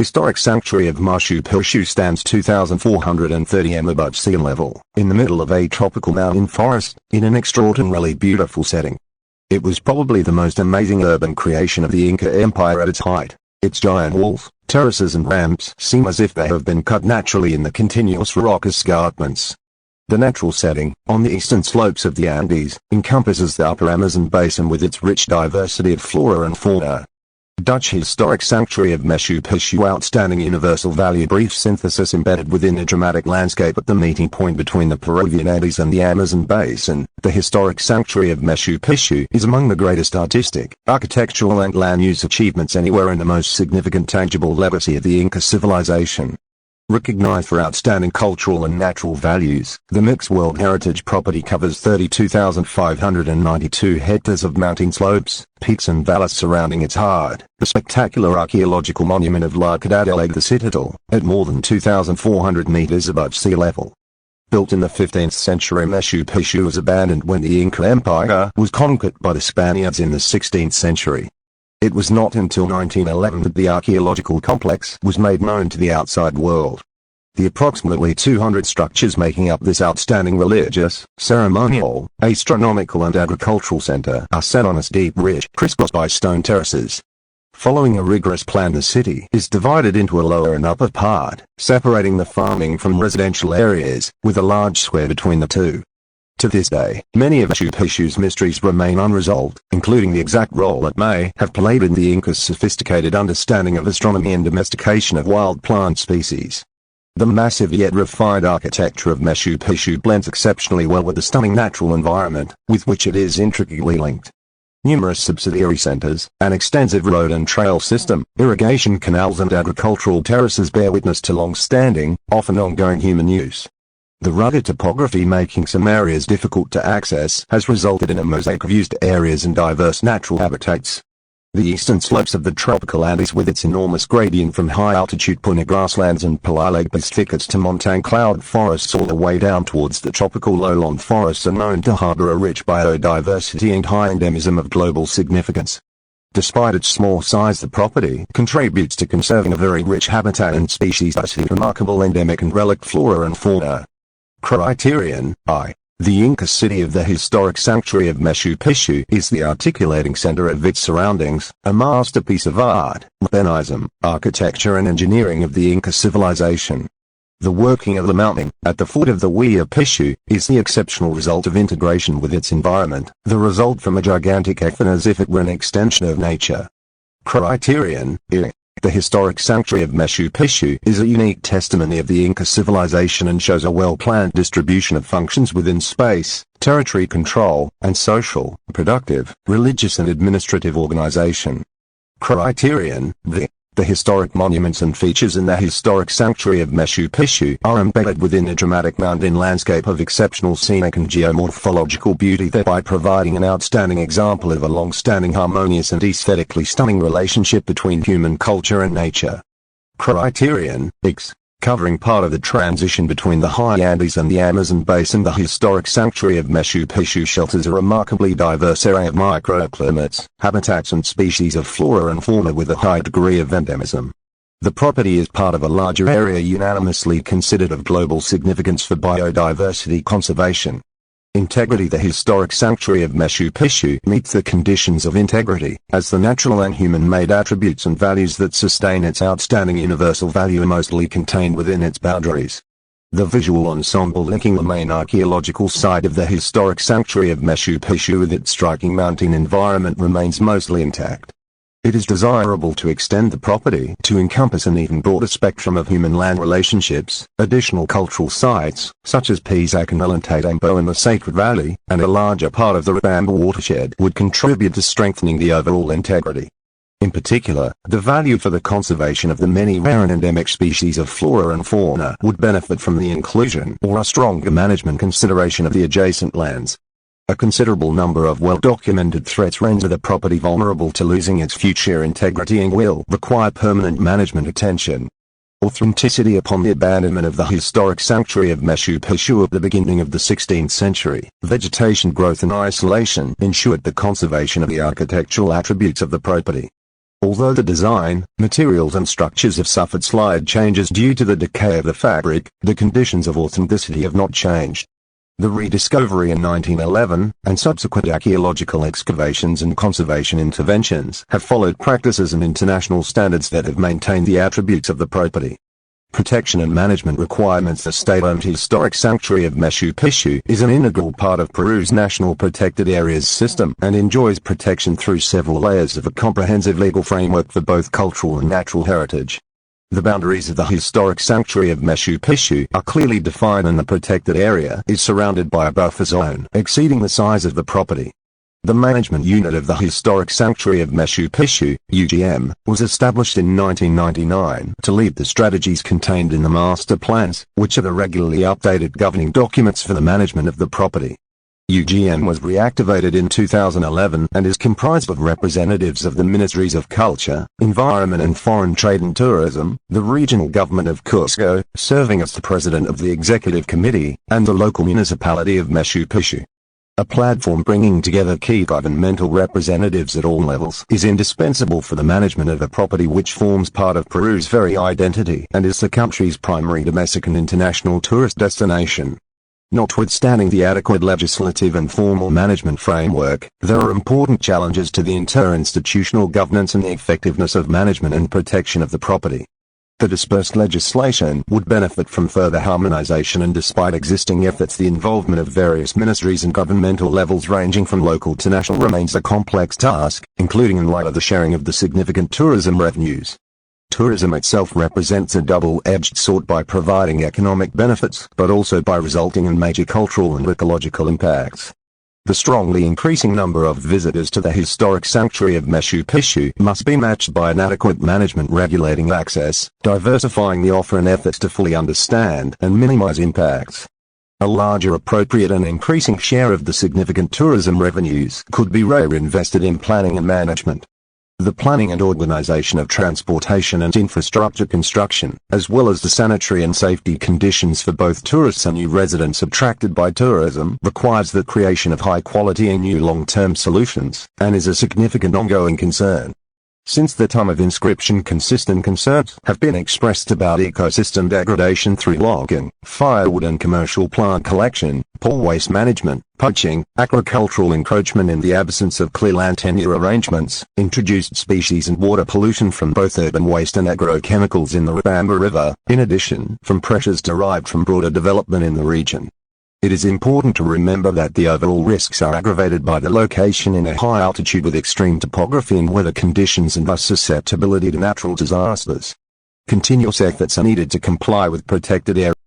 historic sanctuary of Machu Picchu stands 2,430 m above sea level, in the middle of a tropical mountain forest, in an extraordinarily beautiful setting. It was probably the most amazing urban creation of the Inca Empire at its height. Its giant walls, terraces and ramps seem as if they have been cut naturally in the continuous rock escarpments. The natural setting, on the eastern slopes of the Andes, encompasses the upper Amazon basin with its rich diversity of flora and fauna. Dutch Historic Sanctuary of Machu Picchu. Outstanding universal value. Brief synthesis. Embedded within a dramatic landscape at the meeting point between the Peruvian Andes and the Amazon basin, the Historic Sanctuary of Machu Picchu is among the greatest artistic, architectural and land use achievements anywhere and the most significant tangible legacy of the Inca civilization. Recognized for outstanding cultural and natural values, the mixed World Heritage property covers 32,592 hectares of mountain slopes, peaks and valleys surrounding its heart. The spectacular archaeological monument of La Ciudad del Age, the Citadel, at more than 2,400 meters above sea level. Built in the 15th century, Machu Picchu was abandoned when the Inca Empire was conquered by the Spaniards in the 16th century. It was not until 1911 that the archaeological complex was made known to the outside world. The approximately 200 structures making up this outstanding religious, ceremonial, astronomical and agricultural center are set on a steep ridge crisscrossed by stone terraces. Following a rigorous plan, the city is divided into a lower and upper part, separating the farming from residential areas, with a large square between the two. To this day, many of Machu Picchu's mysteries remain unresolved, including the exact role it may have played in the Incas' sophisticated understanding of astronomy and domestication of wild plant species. The massive yet refined architecture of Machu Picchu blends exceptionally well with the stunning natural environment, with which it is intricately linked. Numerous subsidiary centers, an extensive road and trail system, irrigation canals and agricultural terraces bear witness to long-standing, often ongoing human use. The rugged topography making some areas difficult to access has resulted in a mosaic of used areas and diverse natural habitats. The eastern slopes of the tropical Andes, with its enormous gradient from high-altitude puna grasslands and palay-based thickets to montane cloud forests all the way down towards the tropical lowland forests, are known to harbor a rich biodiversity and high endemism of global significance. Despite its small size, the property contributes to conserving a very rich habitat and species diversity, remarkable endemic and relic flora and fauna. Criterion I. The Inca city of the historic sanctuary of Machu Picchu is the articulating center of its surroundings, a masterpiece of art, urbanism, architecture and engineering of the Inca civilization. The working of the mountain, at the foot of the Huayna Pichchu, is the exceptional result of integration with its environment, the result from a gigantic effort as if it were an extension of nature. Criterion I. The historic sanctuary of Machu Picchu is a unique testimony of the Inca civilization and shows a well-planned distribution of functions within space, territory control, and social, productive, religious and administrative organization. Criterion V. The historic monuments and features in the historic sanctuary of Machu Picchu are embedded within a dramatic mountain landscape of exceptional scenic and geomorphological beauty, thereby providing an outstanding example of a long-standing harmonious and aesthetically stunning relationship between human culture and nature. Criterion X. Covering part of the transition between the high Andes and the Amazon basin, the historic sanctuary of Machu Picchu shelters a remarkably diverse array of microclimates, habitats and species of flora and fauna with a high degree of endemism. The property is part of a larger area unanimously considered of global significance for biodiversity conservation. Integrity. The historic sanctuary of Machu Picchu meets the conditions of integrity, as the natural and human-made attributes and values that sustain its outstanding universal value are mostly contained within its boundaries. The visual ensemble linking the main archaeological site of the historic sanctuary of Machu Picchu with its striking mountain environment remains mostly intact. It is desirable to extend the property to encompass an even broader spectrum of human-land relationships. Additional cultural sites, such as Pichchu and Untitled in the Sacred Valley, and a larger part of the Riobamba watershed would contribute to strengthening the overall integrity. In particular, the value for the conservation of the many rare and endemic species of flora and fauna would benefit from the inclusion or a stronger management consideration of the adjacent lands. A considerable number of well-documented threats render the property vulnerable to losing its future integrity and will require permanent management attention. Authenticity. Upon the abandonment of the historic sanctuary of Machu Picchu at the beginning of the 16th century, vegetation growth and isolation ensured the conservation of the architectural attributes of the property. Although the design, materials and structures have suffered slight changes due to the decay of the fabric, the conditions of authenticity have not changed. The rediscovery in 1911, and subsequent archaeological excavations and conservation interventions have followed practices and international standards that have maintained the attributes of the property. Protection and management requirements. The state-owned historic sanctuary of Machu Pichchu is an integral part of Peru's national protected areas system and enjoys protection through several layers of a comprehensive legal framework for both cultural and natural heritage. The boundaries of the historic sanctuary of Machu Pichchu are clearly defined, and the protected area is surrounded by a buffer zone exceeding the size of the property. The management unit of the historic sanctuary of Machu Pichchu, UGM, was established in 1999 to lead the strategies contained in the master plans, which are the regularly updated governing documents for the management of the property. UGM was reactivated in 2011 and is comprised of representatives of the Ministries of Culture, Environment and Foreign Trade and Tourism, the regional government of Cusco, serving as the president of the executive committee, and the local municipality of Machu Pichchu. A platform bringing together key governmental representatives at all levels is indispensable for the management of a property which forms part of Peru's very identity and is the country's primary domestic and international tourist destination. Notwithstanding the adequate legislative and formal management framework, there are important challenges to the interinstitutional governance and the effectiveness of management and protection of the property. The dispersed legislation would benefit from further harmonization, and despite existing efforts, the involvement of various ministries and governmental levels ranging from local to national remains a complex task, including in light of the sharing of the significant tourism revenues. Tourism itself represents a double-edged sword by providing economic benefits, but also by resulting in major cultural and ecological impacts. The strongly increasing number of visitors to the historic sanctuary of Machu Pichchu must be matched by an adequate management regulating access, diversifying the offer and efforts to fully understand and minimize impacts. A larger, appropriate and increasing share of the significant tourism revenues could be reinvested in planning and management. The planning and organization of transportation and infrastructure construction, as well as the sanitary and safety conditions for both tourists and new residents attracted by tourism, requires the creation of high-quality and new long-term solutions, and is a significant ongoing concern. Since the time of inscription, consistent concerns have been expressed about ecosystem degradation through logging, firewood and commercial plant collection, poor waste management, poaching, agricultural encroachment in the absence of clear land tenure arrangements, introduced species and water pollution from both urban waste and agrochemicals in the Riobamba River, in addition from pressures derived from broader development in the region. It is important to remember that the overall risks are aggravated by the location in a high altitude with extreme topography and weather conditions, and thus susceptibility to natural disasters. Continuous efforts are needed to comply with protected areas.